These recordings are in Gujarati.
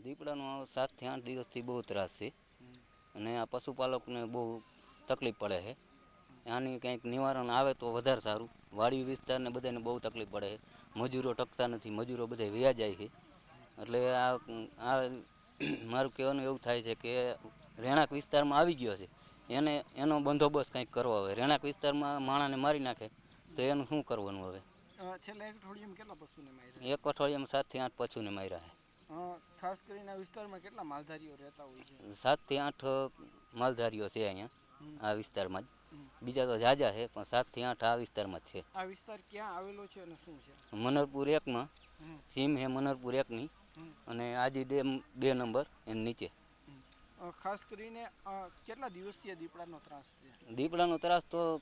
દીપડાનો 7 થી 8 દિવસથી બહુ ત્રાસ છે અને આ પશુપાલકને બહુ તકલીફ પડે છે. આની કંઈક નિવારણ આવે તો વધારે સારું. વાડી વિસ્તારને બધાને બહુ તકલીફ પડે છે. મજૂરો ટકતા નથી, મજૂરો બધા વયા જાય છે. એટલે આ મારું કહેવાનું એવું થાય છે કે રહેણાંક વિસ્તારમાં આવી ગયો છે, એનો બંદોબસ્ત કંઈક કરવો હવે. રહેણાંક વિસ્તારમાં માણસને મારી નાખે તો એનું શું કરવાનું હવે? છેલ્લા એક અઠવાડિયામાં કેટલા પશુને માર્યા? એક અઠવાડિયામાં 7 થી 8 પશુને માર્યા છે. ખાસ કરીને આ વિસ્તારમાં કેટલા માલધારીઓ રહેતા હોય છે? 7 થી 8 માલધારીઓ છે અહીંયા આ વિસ્તારમાં જ. બીજા તો ઝાઝા છે પણ 7 થી 8 આ વિસ્તારમાં જ છે. આ વિસ્તાર ક્યાં આવેલો છે અને શું છે? મનરપુર 1માં સીમ છે, મનરપુર 1ની અને આજી ડેમ 2 નંબર એની નીચે. ખાસ કરીને કેટલા દિવસથી આ દીપડાનો ત્રાસ છે? દીપડાનો ત્રાસ તો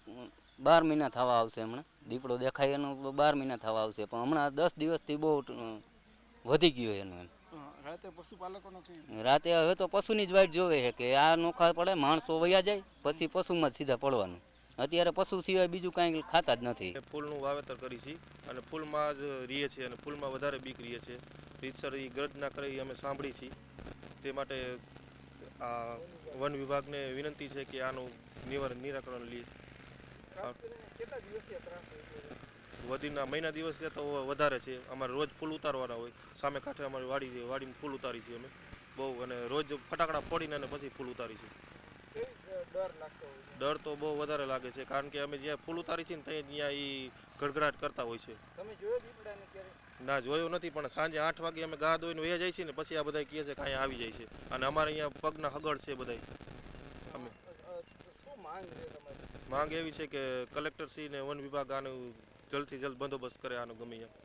12 મહિના થવા આવશે હમણાં. દીપડો દેખાય એનો 12 મહિના થવા આવશે, પણ હમણાં 10 દિવસથી બહુ વધી ગયો એનું એમ. રાતે પશુપાલકોનો રાતે હવે તો પશુની જ વાઈટ જોવે છે કે આ નોખા પડે, માણસો વયા જાય પછી પશુમાં જ સીધા પડવાનું. અત્યારે પશુ સિવાય બીજું કાંઈ ખાતા જ નથી. ફૂલનું વાવેતર કરી છે અને ફૂલમાં જ રહીએ છીએ અને ફૂલમાં વધારે બીક રહીએ છીએ. રીતસર એ ગર્જના કરે એ અમે સાંભળી છીએ. તે માટે આ વન વિભાગને વિનંતી છે કે આનું નિરાકરણ લે. વધીના મહિના દિવસ તો વધારે છે. અમારે રોજ ફૂલ ઉતારવાના હોય. સામે કાંઠે અમારી વાડીમાં ફૂલ ઉતારી છે અમે બહુ, અને રોજ ફટાકડા ફોડીને અને પછી ફૂલ ઉતારી છે. ડર તો બહુ વધારે લાગે છે, કારણ કે અમે જ્યાં ફૂલ ઉતારી છે ને ત્યાં એ ગડગડાટ કરતા હોય છે. ના, જોયો નથી, પણ સાંજે 8 વાગે અમે ગા દોઈને વયા જાય છે ને પછી આ બધા કહે છે કે અહીંયા આવી જાય છે. અને અમારે અહીંયા પગના હગડ છે બધા. અમે માંગ એવી છે કે કલેક્ટરશ્રી ને વન વિભાગ આનું જલ્દથી જલ્દ બંદોબસ્ત કરે આનો ગમે ત્યાં.